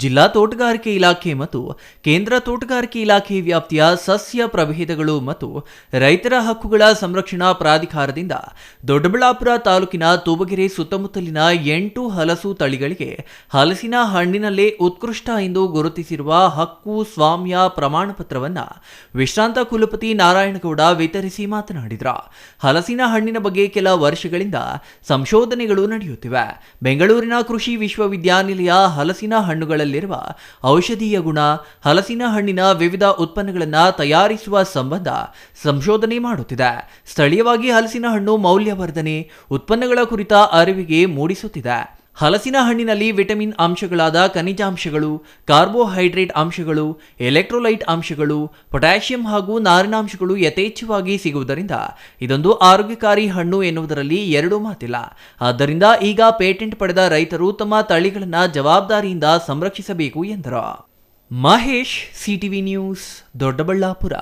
ಜಿಲ್ಲಾ ತೋಟಗಾರಿಕೆ ಇಲಾಖೆ ಮತ್ತು ಕೇಂದ್ರ ತೋಟಗಾರಿಕೆ ಇಲಾಖೆ ವ್ಯಾಪ್ತಿಯ ಸಸ್ಯ ಪ್ರಭೇದಗಳು ಮತ್ತು ರೈತರ ಹಕ್ಕುಗಳ ಸಂರಕ್ಷಣಾ ಪ್ರಾಧಿಕಾರದಿಂದ ದೊಡ್ಡಬಳ್ಳಾಪುರ ತಾಲೂಕಿನ ತೂಬಗೆರೆ ಸುತ್ತಮುತ್ತಲಿನ 8 ಹಲಸು ತಳಿಗಳಿಗೆ ಹಲಸಿನ ಹಣ್ಣಿನಲ್ಲೇ ಉತ್ಕೃಷ್ಟ ಎಂದು ಗುರುತಿಸಿರುವ ಹಕ್ಕು ಸ್ವಾಮ್ಯ ಪ್ರಮಾಣ ಪತ್ರವನ್ನು ವಿಶ್ರಾಂತ ಕುಲಪತಿ ನಾರಾಯಣಗೌಡ ವಿತರಿಸಿ ಮಾತನಾಡಿದರು. ಹಲಸಿನ ಹಣ್ಣಿನ ಬಗ್ಗೆ ಕೆಲ ವರ್ಷಗಳಿಂದ ಸಂಶೋಧನೆಗಳು ನಡೆಯುತ್ತಿವೆ. ಬೆಂಗಳೂರಿನ ಕೃಷಿ ವಿಶ್ವವಿದ್ಯಾನಿಲಯ ಹಲಸಿನ ಹಣ್ಣುಗಳಲ್ಲಿರುವ ಔಷಧೀಯ ಗುಣ, ಹಲಸಿನ ಹಣ್ಣಿನ ವಿವಿಧ ಉತ್ಪನ್ನಗಳನ್ನು ತಯಾರಿಸುವ ಸಂಬಂಧ ಸಂಶೋಧನೆ ಮಾಡುತ್ತಿದೆ. ಸ್ಥಳೀಯವಾಗಿ ಹಲಸಿನ ಹಣ್ಣು ಮೌಲ್ಯವರ್ಧನೆ ಉತ್ಪನ್ನಗಳ ಕುರಿತ ಅರಿವಿಗೆ ಮೂಡಿಸುತ್ತಿದೆ. ಹಲಸಿನ ಹಣ್ಣಿನಲ್ಲಿ ವಿಟಮಿನ್ ಅಂಶಗಳಾದ ಖನಿಜಾಂಶಗಳು, ಕಾರ್ಬೋಹೈಡ್ರೇಟ್ ಅಂಶಗಳು, ಎಲೆಕ್ಟ್ರೋಲೈಟ್ ಅಂಶಗಳು, ಪೊಟ್ಯಾಷಿಯಂ ಹಾಗೂ ನಾರಿನಾಂಶಗಳು ಯಥೇಚ್ಛವಾಗಿ ಸಿಗುವುದರಿಂದ ಇದೊಂದು ಆರೋಗ್ಯಕಾರಿ ಹಣ್ಣು ಎನ್ನುವುದರಲ್ಲಿ ಎರಡೂ ಮಾತಿಲ್ಲ. ಆದ್ದರಿಂದ ಈಗ ಪೇಟೆಂಟ್ ಪಡೆದ ರೈತರು ತಮ್ಮ ತಳಿಗಳನ್ನು ಜವಾಬ್ದಾರಿಯಿಂದ ಸಂರಕ್ಷಿಸಬೇಕು ಎಂದರು. Mahesh, CTV news, Doddaballapura.